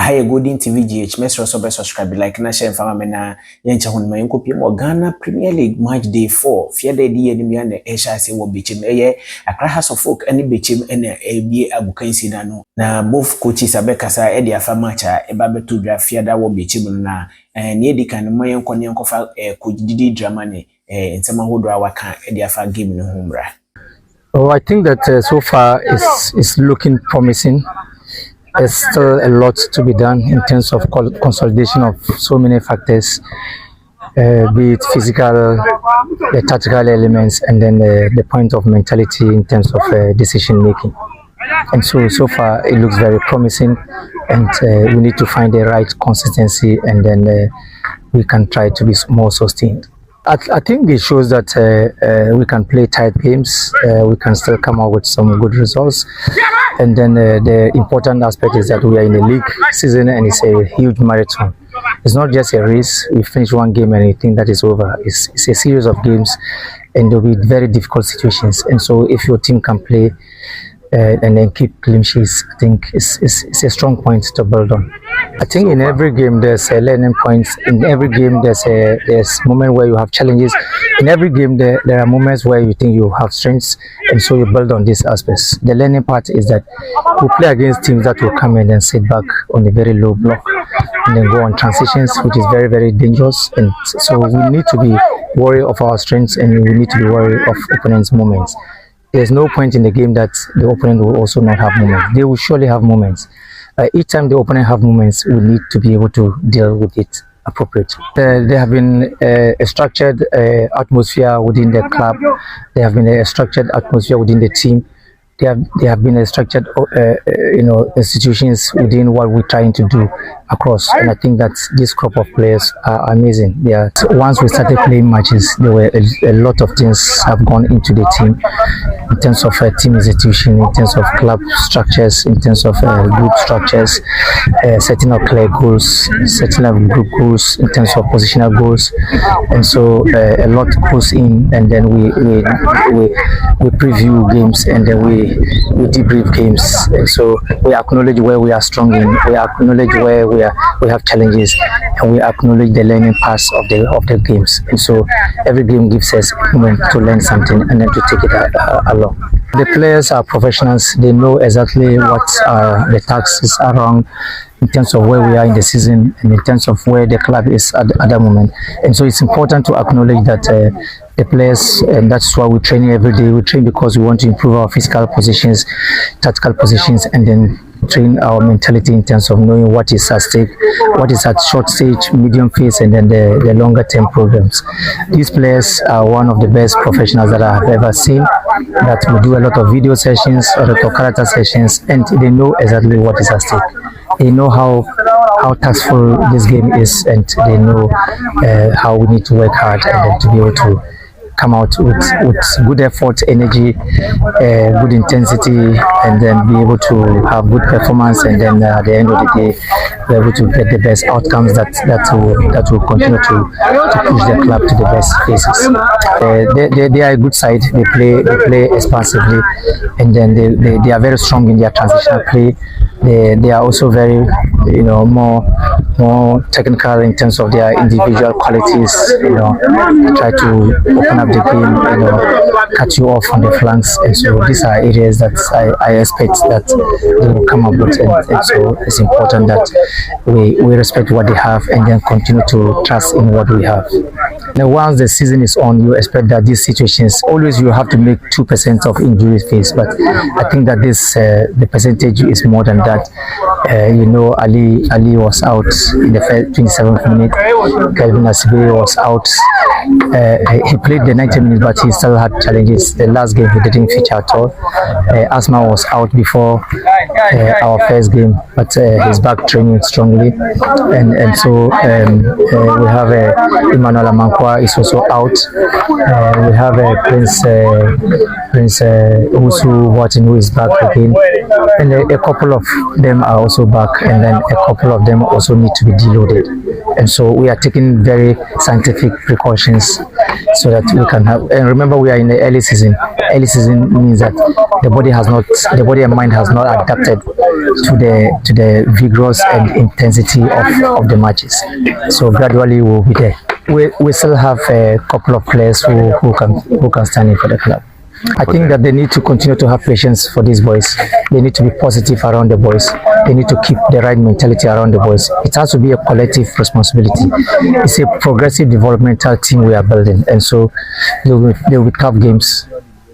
Hi, good in TVGH. Make sure subscribe, like, and share. Family na yencha hunma yenko pimo Ghana Premier League match day 4. Fiade di enimi ane esha se wo Bechem. Accra House of Folk any Bechem ene ebi abukansi no. Na both coaches abekasa edi afa matcha eba betu dra fiada wo Bechem na ni edi kan mo yenko fa coach Didi Dramani nsema hodo awaka edi afa game no humra. Oh, I think that so far is looking promising. There's still a lot to be done in terms of consolidation of so many factors, be it physical, the tactical elements, and then the point of mentality in terms of decision making. And so far it looks very promising, and we need to find the right consistency, and then we can try to be more sustained. I think it shows that we can play tight games, we can still come out with some good results. And then the important aspect is that we are in a league season and it's a huge marathon. It's not just a race, we finish one game and you think that is over. It's a series of games and there will be very difficult situations. And so if your team can play and then keep clean sheets, I think it's a strong point to build on. I think in every game there's a learning point. In every game there's moment where you have challenges. In every game there are moments where you think you have strengths, and so you build on these aspects. The learning part is that we play against teams that will come in and sit back on a very low block and then go on transitions, which is very, very dangerous. And so we need to be wary of our strengths and we need to be wary of opponents' moments. There's no point in the game that the opponent will also not have moments. They will surely have moments. Each time the opponent have moments, we need to be able to deal with it appropriately. There have been a structured atmosphere within the club. There have been a structured atmosphere within the team. There have been a structured institutions within what we're trying to do across, and I think that this crop of players are amazing. Once we started playing matches, there were a lot of things have gone into the team in terms of team institution, in terms of club structures, in terms of group structures, setting up clear goals, setting up group goals, in terms of positional goals, and so a lot goes in, and then we preview games, and then we debrief games, and so we acknowledge where we are strong in, we acknowledge where we have challenges, and we acknowledge the learning parts of the games. And so every game gives us a moment to learn something and then to take it along. The players are professionals. They know exactly what the tasks are around in terms of where we are in the season and in terms of where the club is at the moment. And so it's important to acknowledge that the players, and that's why we train every day. We train because we want to improve our physical positions, tactical positions, and then train our mentality in terms of knowing what is at stake, what is at short stage, medium phase, and then the longer term programs. These players are one of the best professionals that I have ever seen, that we do a lot of video sessions, a lot of character sessions, and they know exactly what is at stake. They know how taskful this game is, and they know how we need to work hard and then to be able to come out with good effort, energy, good intensity, and then be able to have good performance, and then at the end of the day be able to get the best outcomes that will continue to push the club to the best places. They are a good side. They play expansively, and then they are very strong in their transitional play. They are also very more technical in terms of their individual qualities. Try to open up the game, cut you off on the flanks, and so these are areas that I expect that they will come up with, and so it's important that we respect what they have and then continue to trust in what we have. Now, once the season is on, you expect that these situations, always you have to make 2% of injury phase, but I think that the percentage is more than that. Ali was out in the 27th minute. Kelvin Asibe was out. He played the 90 minutes, but he still had challenges. The last game he didn't feature at all. Asma was out before our first game, but he's back training strongly, and so we have Emmanuel Amankwa is also out. We have Prince Usu Watson, who is back again, and a couple of them are also back, and then a couple of them also need to be deloaded. And so we are taking very scientific precautions so that we can have, and remember we are in the early season, early season means that the body and mind has not adapted to the vigorous and intensity of the matches. So gradually we'll be there. We still have a couple of players who can stand in for the club. I think that they need to continue to have patience for these boys. They need to be positive around the boys. They need to keep the right mentality around the boys. It has to be a collective responsibility. It's a progressive developmental team we are building, and so there will be tough games.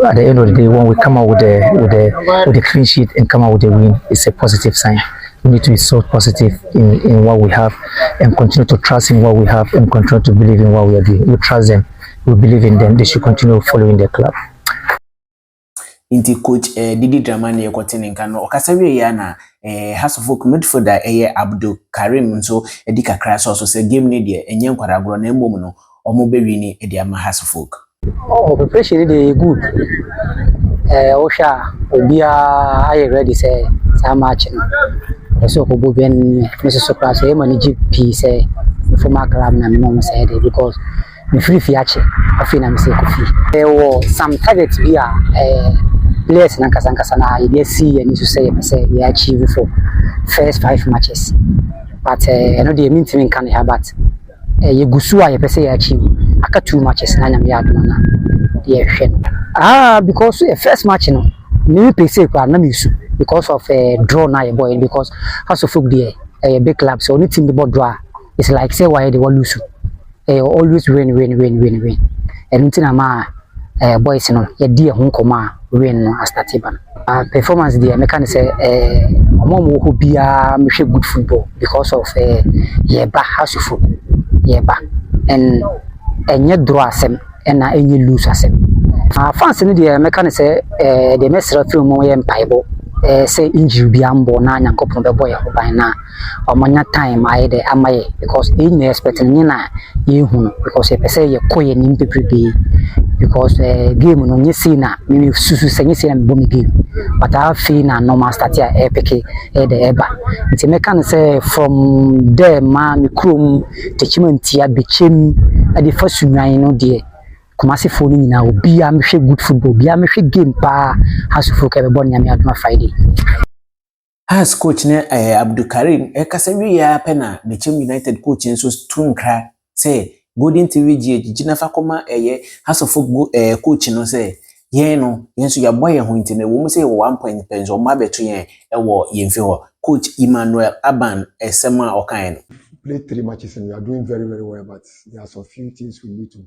At the end of the day, when we come out with a clean sheet and come out with a win, it's a positive sign. We need to be so positive in what we have and continue to trust in what we have and continue to believe in what we are doing. We trust them. We believe in them. They should continue following the club. Inti coach Didi Dramani yekote nka no okasawe ya na House of Folk midfielder Abdul Karim nso edi kakra so say game ne de enye nkwara agro na emom no omo bewi ni edi ama House of Folk. Oh, preparation dey good. Osha obia aye ready say match no. So ko boben Mrs. Socrates e mani GP say former club na me no say because me free fiache afi na me say kofi. Some targets be players na kasa na idea see and to say you achieve for first 5 matches. But I know the mean thing can have but you gusu a you say you achieve aka 2 matches na nyam ya adoma na ye hwe. Because first match no me pe say kwa na me su because of draw na your boy because House of Folk there a big club so any team the board draw it's like say why they will lose. Always win. And until na boys no ye di ho nkoma win no astatiban performance there me can say omo ho bia me hwe good football because of yeba House of Folk yeba and enye draw asem and na enye lose asem fans no there me can say the mesra film mo ye mpaibo say injury bi ambo na nyankopon be boy ho ban na omanya time aye de amaye because e no expect ni na ye hu because e say ye koye ni mpeprebe because game no nyesi na me susu senyesi na me game but I feel na normal start ya epic the eba nti me can say from there ma me krom techiment ya Bechem ade fasu nwan no de Kumasi phone nyina obi a me hwe good football bi a me hwe game pa House of Folk e be bon nyame adoma Friday. As coach ne Abdul Karim kasawi ya pena Bechem United coach nso tunkra say Golden TV gina fa koma House of Folk coach no say ye no yenso ya boy ho ntine wo mu say 1 point penzo ma beto yen wo yemfi ho coach Emmanuel Aban esema okan no played 3 matches and we are doing very well, but there are some few things we need to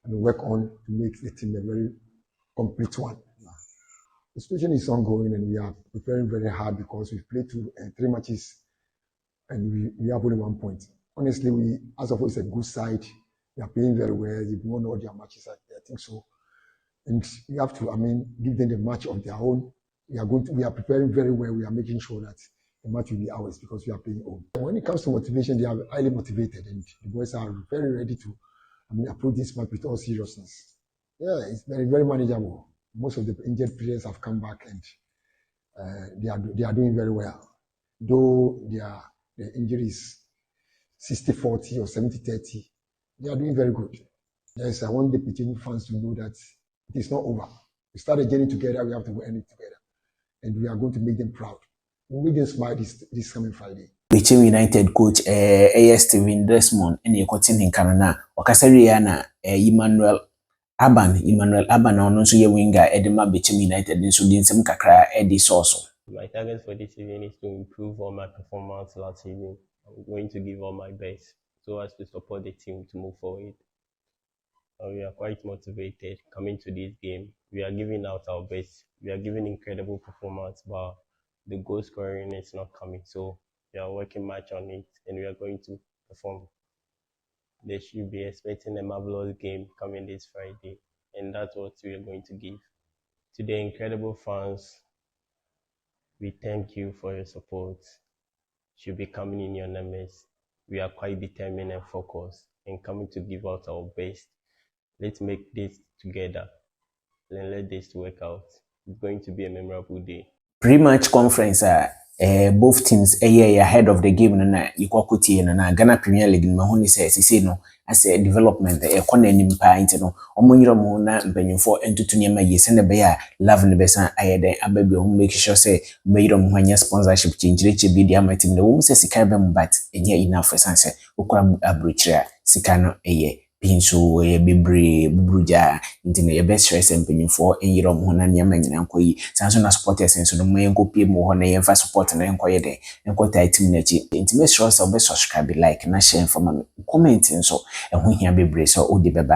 work on to make the team a very complete one. The situation is ongoing and we are preparing very hard because we've played 3 matches and we have only 1 point. Honestly, as of it's a good side. They are playing very well. They've won all their matches. I think so. And we have to, give them the match of their own. We are preparing very well. We are making sure that the match will be ours because we are playing home. When it comes to motivation, they are highly motivated and the boys are very ready to approach this match with all seriousness. Yeah, it's very, very manageable. Most of the injured players have come back and they are doing very well. Though the injury is 60-40 or 70-30, they are doing very good. Yes, I want the Bechem fans to know that it is not over. We started journey together, we have to end it together. And we are going to make them proud. We'll make them smile this coming Friday. Bechem United coach Steven Desmond in the continent in Canada. Wakasari na Emmanuel Aban ono so ye winger edema Bechem United nso di nsem kakra edi source. My target for this season is to improve on my performance last season. I'm going to give all my best so as to support the team to move forward. We are quite motivated coming to this game. We are giving out our best. We are giving incredible performance, but the goal scoring is not coming. So we are working much on it and we are going to perform. They should be expecting a marvelous game coming this Friday, and that's what we are going to give. To the incredible fans, we thank you for your support. Should be coming in your numbers. We are quite determined and focused and coming to give out our best. Let's make this together and let this work out. It's going to be a memorable day. Pre-match conference both teams ahead of the game na yikokuti na Ghana Premier League no ho ni say no as a development ekɔ na anim pa nti no ɔmonyere mo na mpanyimfo entutu nneɛma yie sɛ ne bɛyɛ a love ne bɛsan ayɛ den ababi ho make sure sɛ meyere mo hanya sponsorship kyinkyirikyi bi di amatim na wo mu sɛ sika bɛ mu but ɛnyɛ enough sense okura abrokyire a sika no ɛyɛ pinso ɛyɛ bebree buburuja nti no yɛbɛ stress mpanyimfo ɛyere mo ho na nneɛma nyina nkɔ yi sanso na supporters nso no mo yɛnkɔ pie mo hɔ na yɛmfa support na yɛnkɔ yɛ den yɛnkɔ tie team na akyi nti make sure sɛ wobɛ subscribe like na share information comment nso ɛho hia bebree sɛ odi bɛba